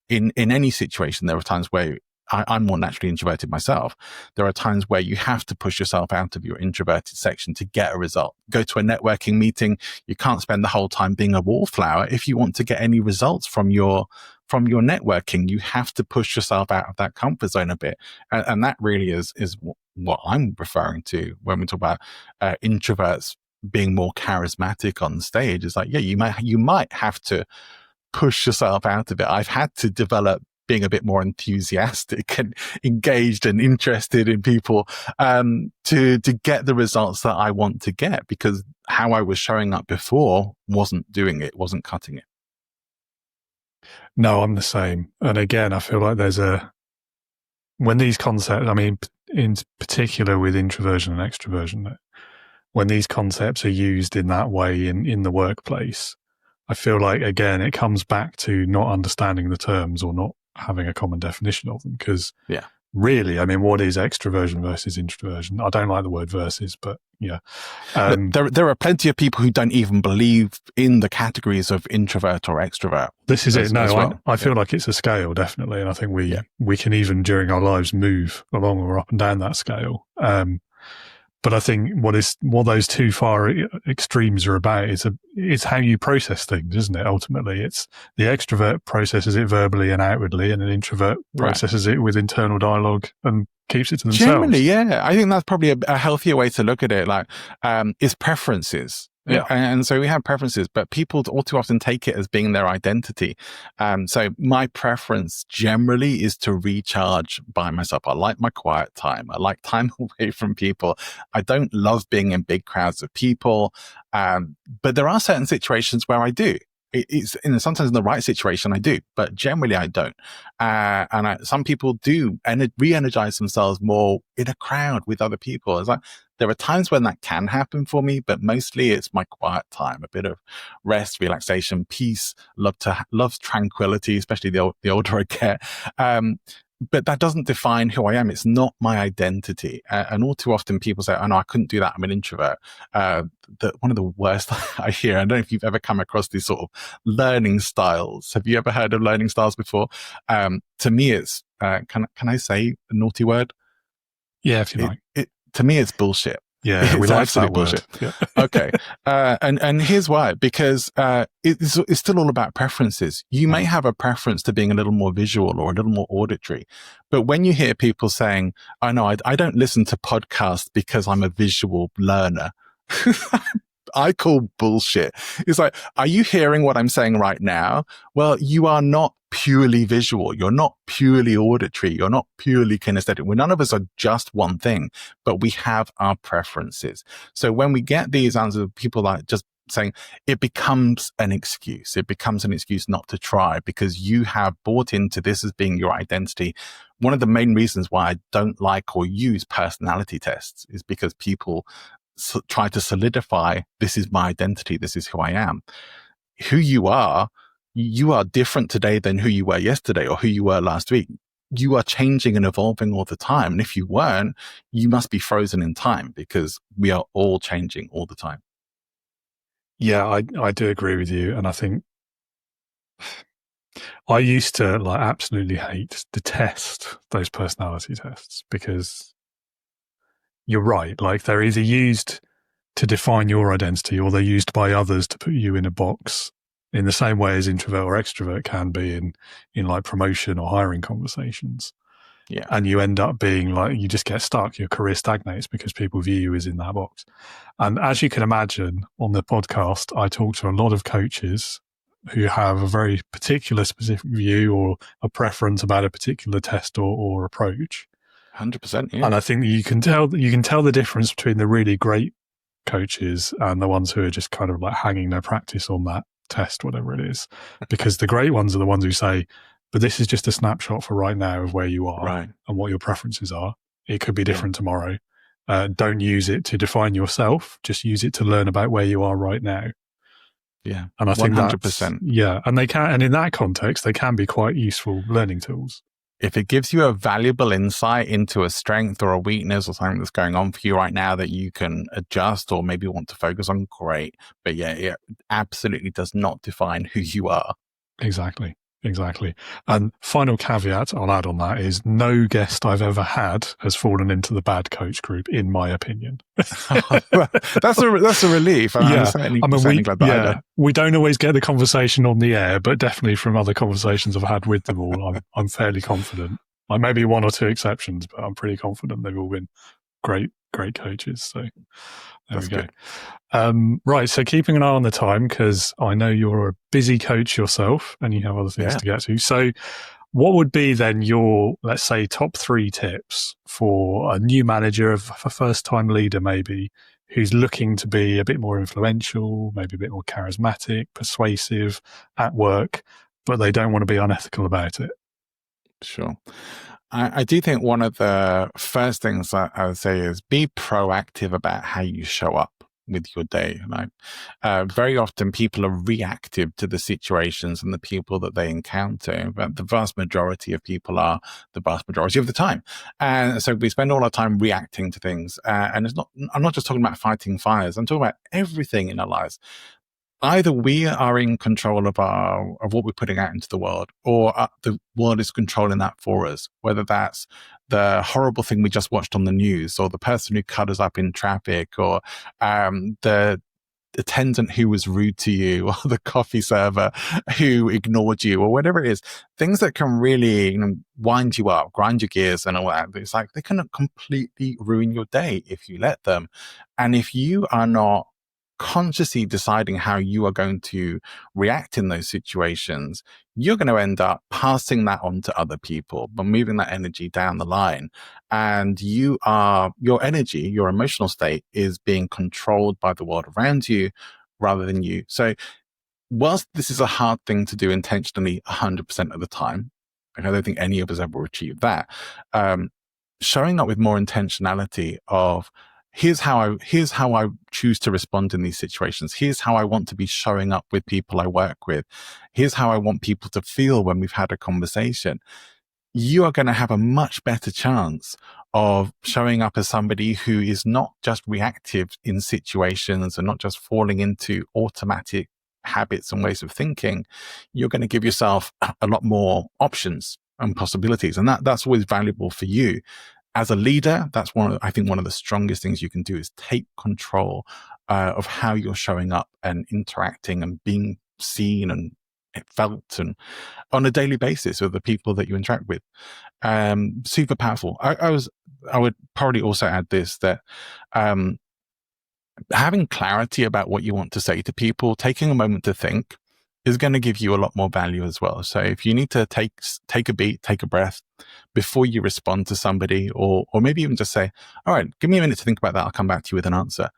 in any situation. There are times where I'm more naturally introverted myself. There are times where you have to push yourself out of your introverted section to get a result. Go to a networking meeting. You can't spend the whole time being a wallflower. If you want to get any results from your networking, you have to push yourself out of that comfort zone a bit. And that really is what I'm referring to when we talk about introverts being more charismatic on stage. It's like, yeah, you might have to push yourself out of it. I've had to develop being a bit more enthusiastic and engaged and interested in people to get the results that I want to get, because how I was showing up before wasn't wasn't cutting it. No, I'm the same. And again, I feel like when these concepts, I mean, in particular with introversion and extroversion, when these concepts are used in that way in the workplace, I feel like, again, it comes back to not understanding the terms or not having a common definition of them. Because really, I mean, what is extroversion versus introversion? I don't like the word versus, but yeah. There are plenty of people who don't even believe in the categories of introvert or extrovert. This is it. No, I feel like it's a scale, definitely. And I think we can even during our lives move along or up and down that scale. But I think what those two far extremes are about is how you process things, isn't it? Ultimately, it's the extrovert processes it verbally and outwardly, and an introvert processes it with internal dialogue and keeps it to themselves. Generally, yeah. I think that's probably a healthier way to look at it. Like, it's preferences. Yeah. And so we have preferences, but people all too often take it as being their identity. So my preference generally is to recharge by myself. I like my quiet time. I like time away from people. I don't love being in big crowds of people. But there are certain situations where I do. It's sometimes in the right situation I do, but generally I don't. Some people do re-energize themselves more in a crowd with other people. It's like, there are times when that can happen for me, but mostly it's my quiet time, a bit of rest, relaxation, peace, love tranquility, especially the older I get. But that doesn't define who I am. It's not my identity. And all too often people say, oh no, I couldn't do that. I'm an introvert. One of the worst I hear, I don't know if you've ever come across these sort of learning styles. Have you ever heard of learning styles before? To me, it's, can I say a naughty word? Yeah, if you like. To me, it's bullshit. Yeah, we like that word. Yeah. Okay. And here's why. Because it's still all about preferences. You may have a preference to being a little more visual or a little more auditory. But when you hear people saying, oh no, I don't listen to podcasts because I'm a visual learner, I call bullshit. It's like, are you hearing what I'm saying right now? Well, you are not purely visual. You're not purely auditory. You're not purely kinesthetic. Well, none of us are just one thing, but we have our preferences. So when we get these answers of people like just saying, it becomes an excuse. It becomes an excuse not to try because you have bought into this as being your identity. One of the main reasons why I don't like or use personality tests is because people try to solidify, this is my identity, this is who I am. Who you are different today than who you were yesterday or who you were last week. You are changing and evolving all the time. And if you weren't, you must be frozen in time because we are all changing all the time. Yeah, I do agree with you. And I think I used to absolutely detest those personality tests because you're right. Like, they're either used to define your identity or they're used by others to put you in a box in the same way as introvert or extrovert can be in like promotion or hiring conversations. Yeah. And you end up being like, you just get stuck. Your career stagnates because people view you as in that box. And as you can imagine, on the podcast, I talk to a lot of coaches who have a very particular specific view or a preference about a particular test or approach. 100%, yeah. And I think you can tell the difference between the really great coaches and the ones who are just kind of like hanging their practice on that test, whatever it is. Because the great ones are the ones who say, but this is just a snapshot for right now of where you are Right. and what your preferences are. It could be different tomorrow. Don't use it to define yourself. Just use it to learn about where you are right now. Yeah. And I think 100%. and in that context, they can be quite useful learning tools. If it gives you a valuable insight into a strength or a weakness or something that's going on for you right now that you can adjust or maybe want to focus on, great. But yeah, it absolutely does not define who you are. Exactly. And final caveat I'll add on that is no guest I've ever had has fallen into the bad coach group, in my opinion. That's a relief. I'm certainly glad that I don't. We don't always get the conversation on the air, but definitely from other conversations I've had with them all, I'm fairly confident. Like maybe one or two exceptions, but I'm pretty confident they've all been great coaches. So there we go. Good. Right, so keeping an eye on the time, because I know you're a busy coach yourself and you have other things to get to. So what would be then your, let's say, top 3 tips for a new manager, a first-time leader maybe, who's looking to be a bit more influential, maybe a bit more charismatic, persuasive at work, but they don't want to be unethical about it? Sure. I do think one of the first things I would say is be proactive about how you show up with your day. Very often people are reactive to the situations and the people that they encounter, but the vast majority of people are the vast majority of the time. And so we spend all our time reacting to things. And I'm not just talking about fighting fires. I'm talking about everything in our lives. Either we are in control of what we're putting out into the world, or the world is controlling that for us, whether that's the horrible thing we just watched on the news, or the person who cut us up in traffic, or the attendant who was rude to you, or the coffee server who ignored you, or whatever it is. Things that can really wind you up, grind your gears and all that. It's like they can completely ruin your day if you let them. And if you are not consciously deciding how you are going to react in those situations, you're going to end up passing that on to other people, but moving that energy down the line. And your energy, your emotional state is being controlled by the world around you rather than you. So whilst this is a hard thing to do intentionally 100% of the time, and I don't think any of us ever achieve that, showing up with more intentionality of, here's how I choose to respond in these situations. Here's how I want to be showing up with people I work with. Here's how I want people to feel when we've had a conversation. You are going to have a much better chance of showing up as somebody who is not just reactive in situations and not just falling into automatic habits and ways of thinking. You're going to give yourself a lot more options and possibilities. And that's always valuable for you. As a leader, that's I think one of the strongest things you can do is take control of how you're showing up and interacting and being seen and felt and on a daily basis with the people that you interact with. Super powerful. I would probably also add this, that having clarity about what you want to say to people, taking a moment to think, is going to give you a lot more value as well. So if you need to take a beat, take a breath before you respond to somebody, or maybe even just say, all right, give me a minute to think about that. I'll come back to you with an answer.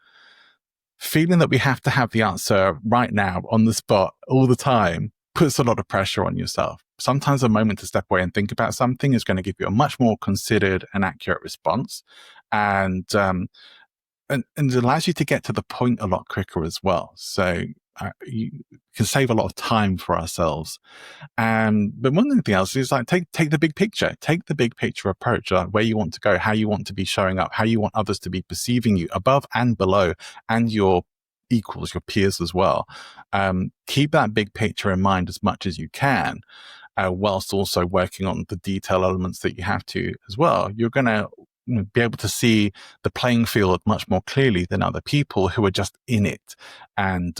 Feeling that we have to have the answer right now on the spot all the time puts a lot of pressure on yourself. Sometimes a moment to step away and think about something is going to give you a much more considered and accurate response. And it allows you to get to the point a lot quicker as well. So you can save a lot of time for ourselves. But one thing else is like, take the big picture, take the big picture approach, like where you want to go, how you want to be showing up, how you want others to be perceiving you above and below, and your equals, your peers as well. Keep that big picture in mind as much as you can, whilst also working on the detail elements that you have to as well. You're going to be able to see the playing field much more clearly than other people who are just in it and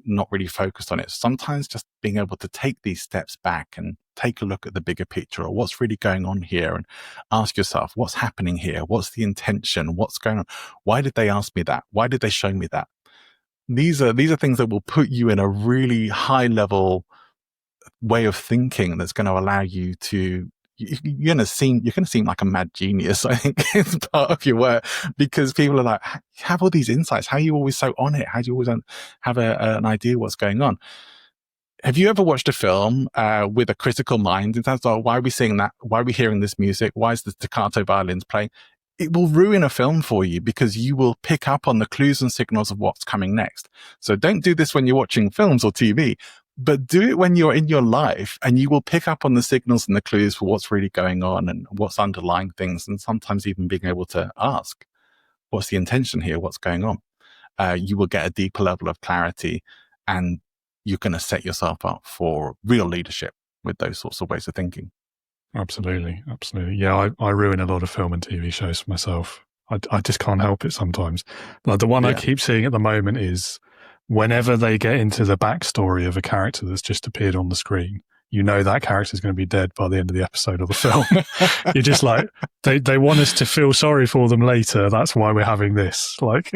not really focused on it. Sometimes just being able to take these steps back and take a look at the bigger picture, or what's really going on here, and ask yourself, what's happening here? What's the intention? What's going on? Why did they ask me that? Why did they show me that? These are things that will put you in a really high level way of thinking that's going to allow you to, you're going to seem like a mad genius, I think, is part of your work, because people are like, you have all these insights. How are you always so on it? How do you always have an idea what's going on? Have you ever watched a film with a critical mind in terms of, why are we seeing that? Why are we hearing this music? Why is the staccato violins playing? It will ruin a film for you, because you will pick up on the clues and signals of what's coming next. So don't do this when you're watching films or TV, but do it when you're in your life, and you will pick up on the signals and the clues for what's really going on and what's underlying things. And sometimes even being able to ask, what's the intention here? What's going on? You will get a deeper level of clarity, and you're going to set yourself up for real leadership with those sorts of ways of thinking. Absolutely. Yeah, I ruin a lot of film and TV shows for myself. I just can't help it sometimes. Like the one I keep seeing at the moment is whenever they get into the backstory of a character that's just appeared on the screen, you know that character is going to be dead by the end of the episode of the film. You're just like, they want us to feel sorry for them later. That's why we're having this. Like...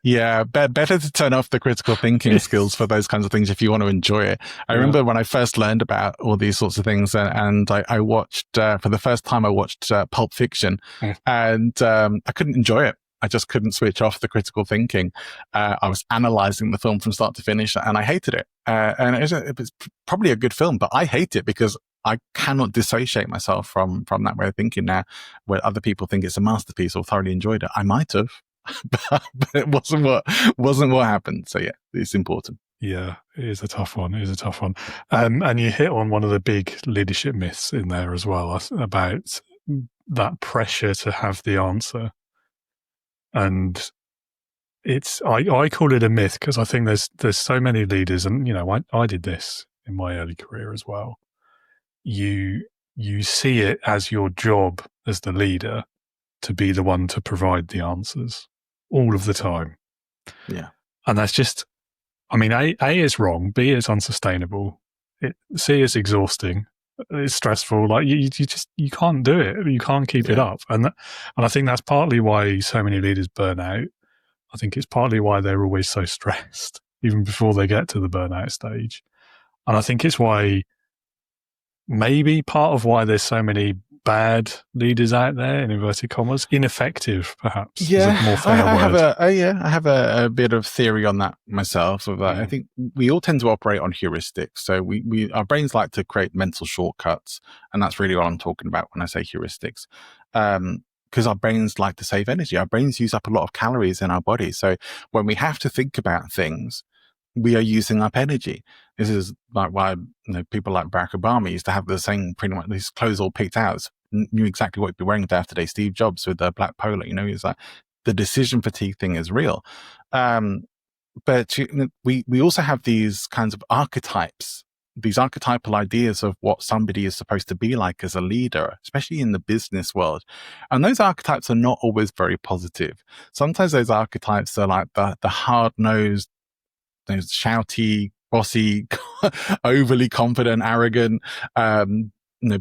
Yeah, better to turn off the critical thinking skills for those kinds of things if you want to enjoy it. I remember when I first learned about all these sorts of things, and I watched, for the first time, I watched Pulp Fiction, and I couldn't enjoy it. I just couldn't switch off the critical thinking. I was analyzing the film from start to finish, and I hated it. And it was probably a good film, but I hate it because I cannot dissociate myself from that way of thinking now, where other people think it's a masterpiece or thoroughly enjoyed it. I might have. but it wasn't what happened. So yeah, it's important. Yeah, it is a tough one. And you hit on one of the big leadership myths in there as well, about that pressure to have the answer. And I call it a myth, because I think there's so many leaders, and I did this in my early career as well. You see it as your job as the leader to be the one to provide the answers all of the time. Yeah. And that's just, A is wrong, B is unsustainable, C is exhausting, it's stressful. Like you can't do it. You can't keep it up. And I think that's partly why so many leaders burn out. I think it's partly why they're always so stressed, even before they get to the burnout stage. And I think it's maybe part of why there's so many bad leaders out there, in inverted commas, ineffective, perhaps. Yeah, is a more fair I have a bit of theory on that myself. Of that, I think we all tend to operate on heuristics. So our brains like to create mental shortcuts, and that's really what I'm talking about when I say heuristics. Because our brains like to save energy. Our brains use up a lot of calories in our body. So when we have to think about things, we are using up energy. This is like why people like Barack Obama used to have the same, pretty much, his clothes all picked out, knew exactly what he'd be wearing day after day. Steve Jobs with the black polo, he's like, the decision fatigue thing is real. But we also have these kinds of archetypes, these archetypal ideas of what somebody is supposed to be like as a leader, especially in the business world. And those archetypes are not always very positive. Sometimes those archetypes are like the hard-nosed, those shouty, bossy, overly confident, arrogant,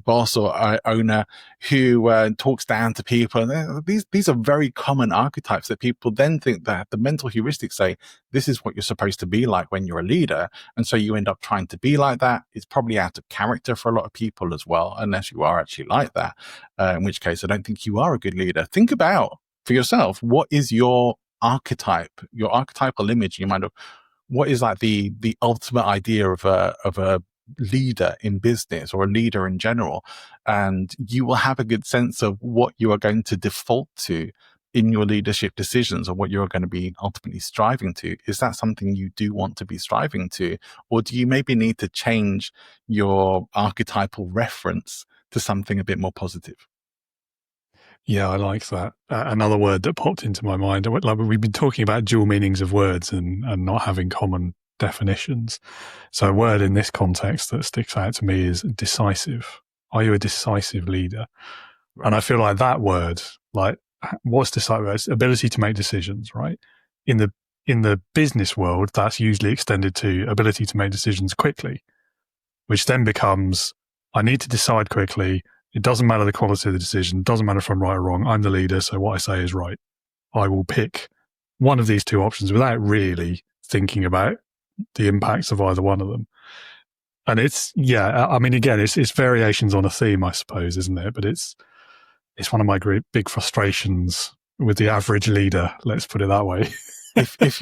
boss or owner who talks down to people. These are very common archetypes that people then think that the mental heuristics say, this is what you're supposed to be like when you're a leader. And so you end up trying to be like that. It's probably out of character for a lot of people as well, unless you are actually like that, in which case I don't think you are a good leader. Think about for yourself, what is your archetype, your archetypal image in your mind of what is like the ultimate idea of a leader in business or a leader in general, and you will have a good sense of what you are going to default to in your leadership decisions, or what you're going to be ultimately striving to. Is that something you do want to be striving to, or do you maybe need to change your archetypal reference to something a bit more positive? Yeah, I like that. Another word that popped into my mind, like we've been talking about dual meanings of words and not having common definitions. So a word in this context that sticks out to me is decisive. Are you a decisive leader? Right. And I feel like that word, like what's decisive? It's ability to make decisions, right? In the business world, that's usually extended to ability to make decisions quickly, which then becomes, I need to decide quickly. It doesn't matter the quality of the decision. It doesn't matter if I'm right or wrong. I'm the leader, so what I say is right. I will pick one of these two options without really thinking about the impacts of either one of them. And it's, I mean, again, it's variations on a theme, I suppose, isn't it? But it's one of my great big frustrations with the average leader. Let's put it that way. if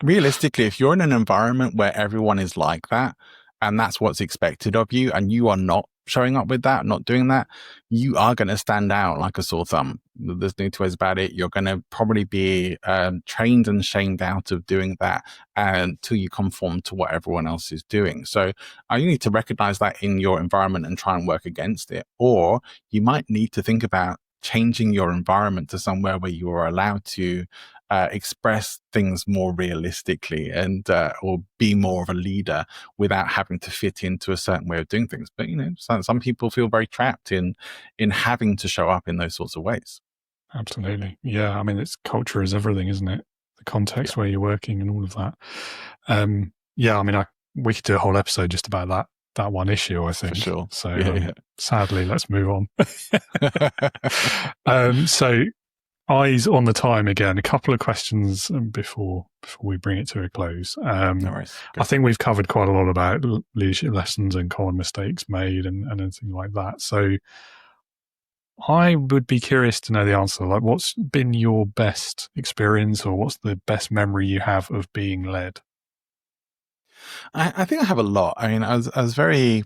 realistically, if you're in an environment where everyone is like that, and that's what's expected of you, and you are not showing up with that, not doing that, you are going to stand out like a sore thumb. There's no two ways about it. You're going to probably be trained and shamed out of doing that until you conform to what everyone else is doing. So you need to recognize that in your environment and try and work against it. Or you might need to think about changing your environment to somewhere where you are allowed to express things more realistically and or be more of a leader without having to fit into a certain way of doing things. But some people feel very trapped in having to show up in those sorts of ways. Absolutely, yeah. I mean, it's culture is everything, isn't it? The context where you're working and all of that. I mean, we could do a whole episode just about that one issue, I think. For sure. So sadly, let's move on. So eyes on the time again. A couple of questions before we bring it to a close. No worries. I think we've covered quite a lot about leadership lessons and common mistakes made and anything like that. So I would be curious to know the answer. Like, what's been your best experience, or what's the best memory you have of being led? I think I have a lot. I mean, I was very,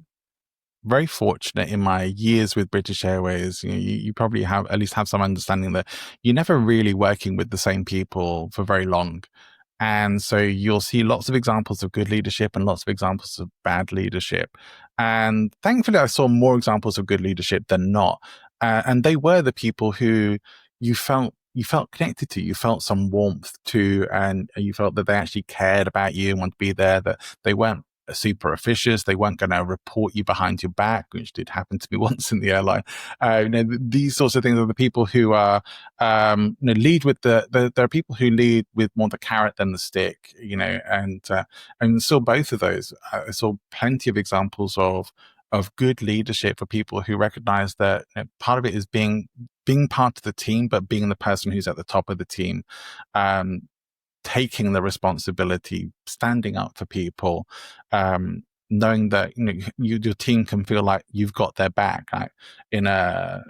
very fortunate in my years with British Airways. You probably have some understanding that you're never really working with the same people for very long. And so you'll see lots of examples of good leadership and lots of examples of bad leadership. And thankfully, I saw more examples of good leadership than not. And they were the people who you felt connected to, you felt some warmth to, and you felt that they actually cared about you and wanted to be there, that they weren't super officious. They weren't going to report you behind your back, which did happen to me once in the airline. These sorts of things are the people who are, lead with there are people who lead with more the carrot than the stick, and saw both of those. I saw plenty of examples of good leadership for people who recognize that part of it is being part of the team, but being the person who's at the top of the team, taking the responsibility, standing up for people, knowing that your team can feel like you've got their back. Like in a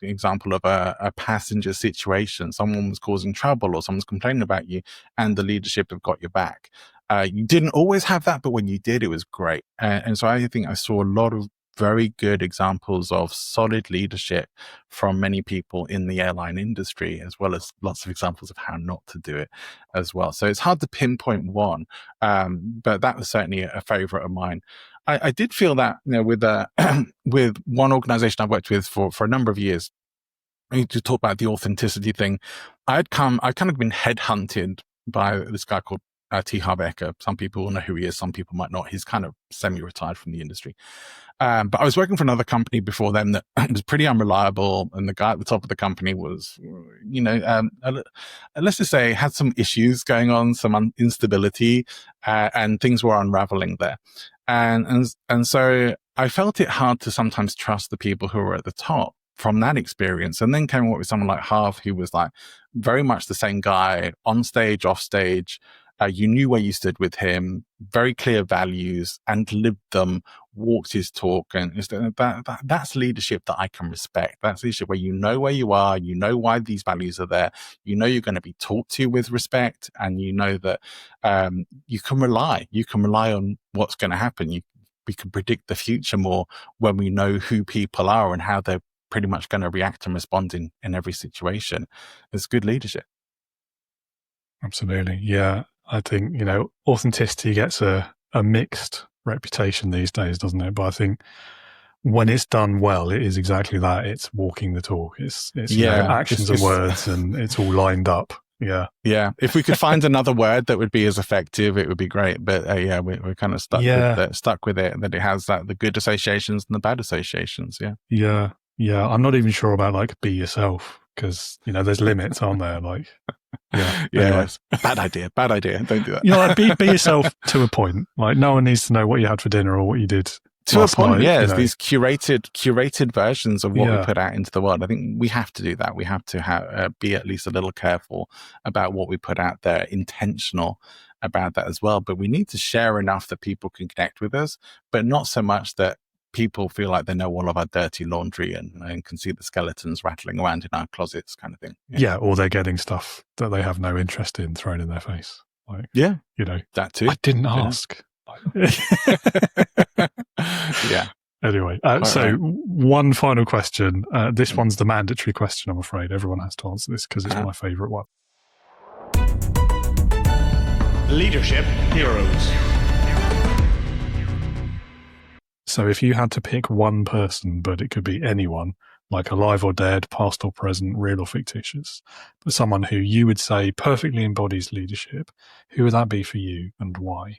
example of a passenger situation, someone was causing trouble or someone's complaining about you, and the leadership have got your back. You didn't always have that, but when you did, it was great. And so I think I saw a lot of very good examples of solid leadership from many people in the airline industry, as well as lots of examples of how not to do it as well. So it's hard to pinpoint one, but that was certainly a favorite of mine. I did feel that, with with one organization I've worked with for a number of years, to talk about the authenticity thing, I'd kind of been headhunted by this guy called T. Harv Eker. Some people will know who he is, some people might not. He's kind of semi-retired from the industry. But I was working for another company before them that was pretty unreliable, and the guy at the top of the company was, let's just say, had some issues going on, some instability, and things were unraveling there. And so I felt it hard to sometimes trust the people who were at the top from that experience. And then came up with someone like Harv, who was like very much the same guy on stage, off stage. You knew where you stood with him, very clear values, and lived them, walked his talk. And that's leadership that I can respect. That's leadership where you know where you are, you know why these values are there, you know you're going to be talked to with respect, and you know that you can rely on what's going to happen. We can predict the future more when we know who people are and how they're pretty much going to react and respond in every situation. It's good leadership. Absolutely. Yeah. I think, authenticity gets a mixed reputation these days, doesn't it? But I think when it's done well, it is exactly that. It's walking the talk. It's actions and words, and it's all lined up. Yeah. Yeah. If we could find another word that would be as effective, it would be great. But we're kind of stuck with it, that it has the good associations and the bad associations. Yeah. Yeah. Yeah. I'm not even sure about be yourself, because, there's limits, aren't there? Anyways. Bad idea. Don't do that. Be yourself to a point. No one needs to know what you had for dinner or what you did to last a point. Night, it's these curated versions of what we put out into the world. I think we have to do that. We have to be at least a little careful about what we put out there, intentional, about that as well. But we need to share enough that people can connect with us, but not so much that people feel like they know all of our dirty laundry and can see the skeletons rattling around in our closets, kind of thing. Yeah, or they're getting stuff that they have no interest in thrown in their face. Like, yeah, that too. I didn't ask. Yeah. Anyway, one final question. This one's the mandatory question, I'm afraid. Everyone has to answer this because it's my favourite one. Leadership heroes. So if you had to pick one person, but it could be anyone, like alive or dead, past or present, real or fictitious, but someone who you would say perfectly embodies leadership, who would that be for you and why?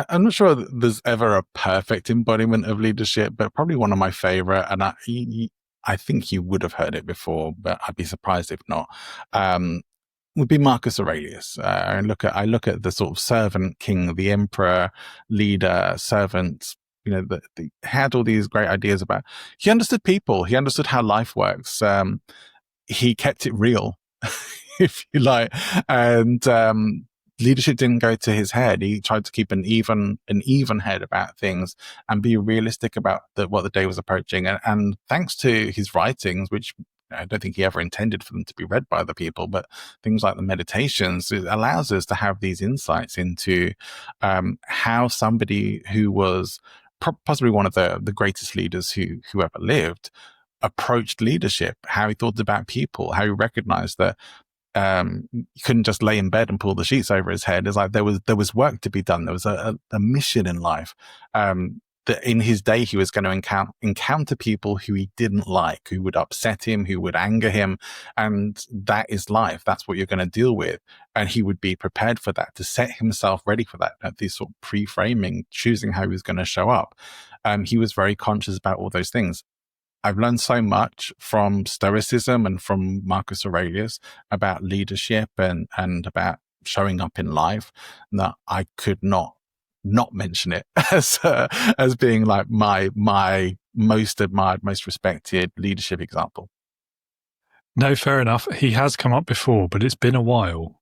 I'm not sure that there's ever a perfect embodiment of leadership, but probably one of my favorite, and I think you would have heard it before, but I'd be surprised if not, would be Marcus Aurelius. I look at the sort of servant king, the emperor, leader, servant, that had all these great ideas about. He understood people. He understood how life works. He kept it real, if you like, and leadership didn't go to his head. He tried to keep an even head about things and be realistic about what the day was approaching. And thanks to his writings, which I don't think he ever intended for them to be read by other people, but things like the meditations, it allows us to have these insights into how somebody who was possibly one of the greatest leaders who ever lived approached leadership, how he thought about people, how he recognized that you couldn't just lay in bed and pull the sheets over his head. It's like there was work to be done. There was a mission in life. That in his day he was going to encounter people who he didn't like, who would upset him, who would anger him, and that is life. That's what you're going to deal with, and he would be prepared for that, to set himself ready for that. At this sort of pre-framing, choosing how he was going to show up. He was very conscious about all those things. I've learned so much from Stoicism and from Marcus Aurelius about leadership and about showing up in life that I could not mention it as being like my most admired, most respected leadership example. No, fair enough. He has come up before, but it's been a while.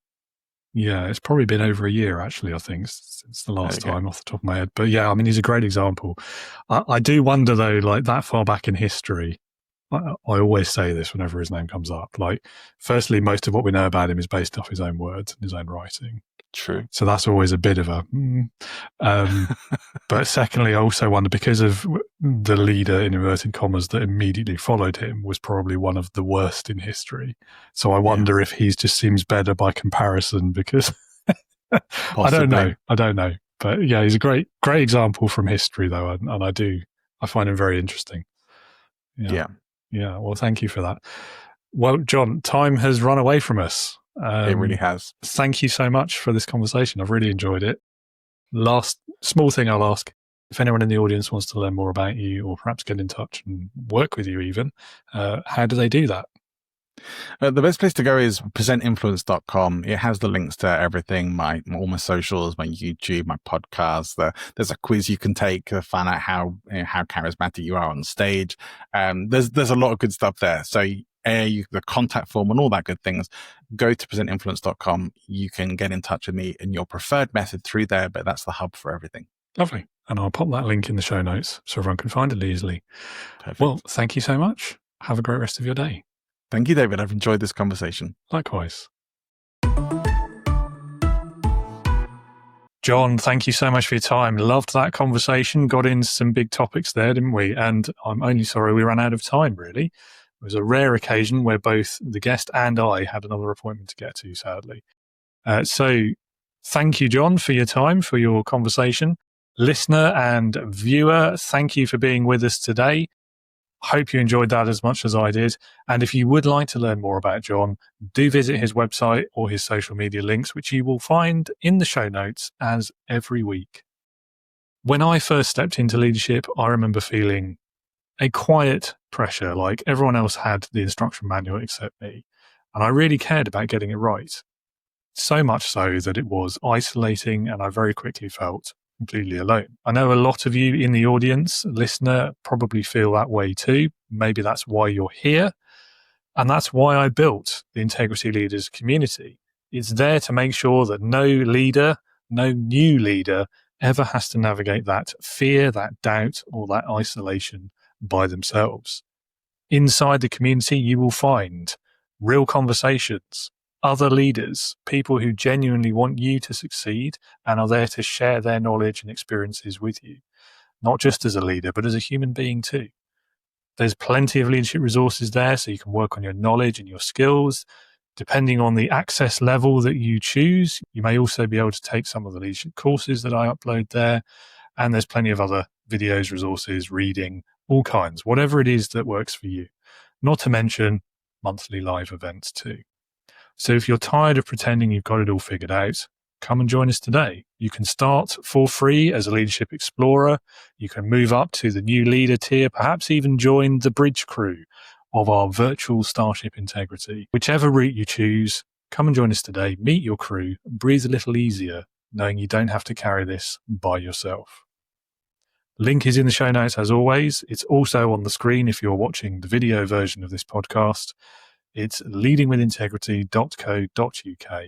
Yeah, it's probably been over a year, actually, I think, since the last time off the top of my head. But yeah, I mean, he's a great example. I do wonder, though, like that far back in history, I always say this whenever his name comes up. Like, firstly, most of what we know about him is based off his own words and his own writing. True. So that's always a bit of a... but secondly, I also wonder, because of the leader, in inverted commas, that immediately followed him was probably one of the worst in history. So I wonder if he just seems better by comparison, because I don't know. But yeah, he's a great example from history, though. And I find him very interesting. Yeah. Well, thank you for that. Well, John, time has run away from us. It really has. Thank you so much for this conversation. I've really enjoyed it. Last small thing I'll ask, if anyone in the audience wants to learn more about you or perhaps get in touch and work with you even, how do they do that? The best place to go is presentinfluence.com. It has the links to everything, all my socials, my YouTube, my podcast. There's a quiz you can take to find out how charismatic you are on stage. There's a lot of good stuff there. So the contact form and all that good things, go to presentinfluence.com. You can get in touch with me in your preferred method through there, but that's the hub for everything. Lovely. And I'll pop that link in the show notes so everyone can find it easily. Perfect. Well, thank you so much. Have a great rest of your day. Thank you, David. I've enjoyed this conversation. Likewise. John, thank you so much for your time. Loved that conversation. Got in some big topics there, didn't we? And I'm only sorry we ran out of time, really. It was a rare occasion where both the guest and I had another appointment to get to, sadly. So thank you, John, for your time, for your conversation. Listener and viewer, thank you for being with us today. Hope you enjoyed that as much as I did. And if you would like to learn more about John, do visit his website or his social media links, which you will find in the show notes as every week. When I first stepped into leadership, I remember feeling a quiet pressure, like everyone else had the instruction manual except me. And I really cared about getting it right. So much so that it was isolating, and I very quickly felt completely alone. I know a lot of you in the audience, listener, probably feel that way too. Maybe that's why you're here. And that's why I built the Integrity Leaders community. It's there to make sure that no leader No new leader ever has to navigate that fear, that doubt, or that isolation by themselves. Inside the community, you will find real conversations, other leaders, people who genuinely want you to succeed and are there to share their knowledge and experiences with you, not just as a leader, but as a human being too. There's plenty of leadership resources there, so you can work on your knowledge and your skills. Depending on the access level that you choose, you may also be able to take some of the leadership courses that I upload there. And there's plenty of other videos, resources, reading, all kinds, whatever it is that works for you. Not to mention monthly live events too. So if you're tired of pretending you've got it all figured out, come and join us today. You can start for free as a leadership explorer. You can move up to the new leader tier, perhaps even join the bridge crew of our virtual Starship Integrity. Whichever route you choose, come and join us today, meet your crew, breathe a little easier, knowing you don't have to carry this by yourself. Link is in the show notes as always. It's also on the screen if you're watching the video version of this podcast. It's leadingwithintegrity.co.uk.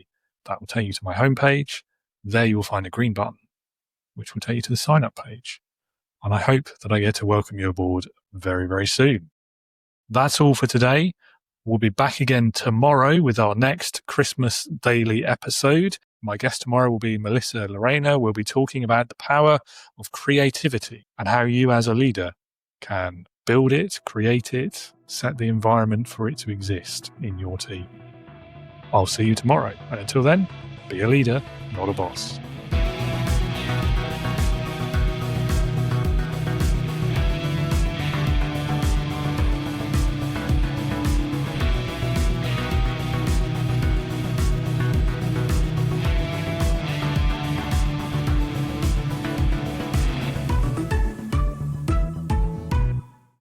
That will take you to my homepage. There you will find a green button, which will take you to the sign up page. And I hope that I get to welcome you aboard very, very soon. That's all for today. We'll be back again tomorrow with our next Christmas daily episode. My guest tomorrow will be Melissa Lorena. We'll be talking about the power of creativity and how you as a leader can build it, create it, set the environment for it to exist in your team. I'll see you tomorrow. And until then, be a leader, not a boss.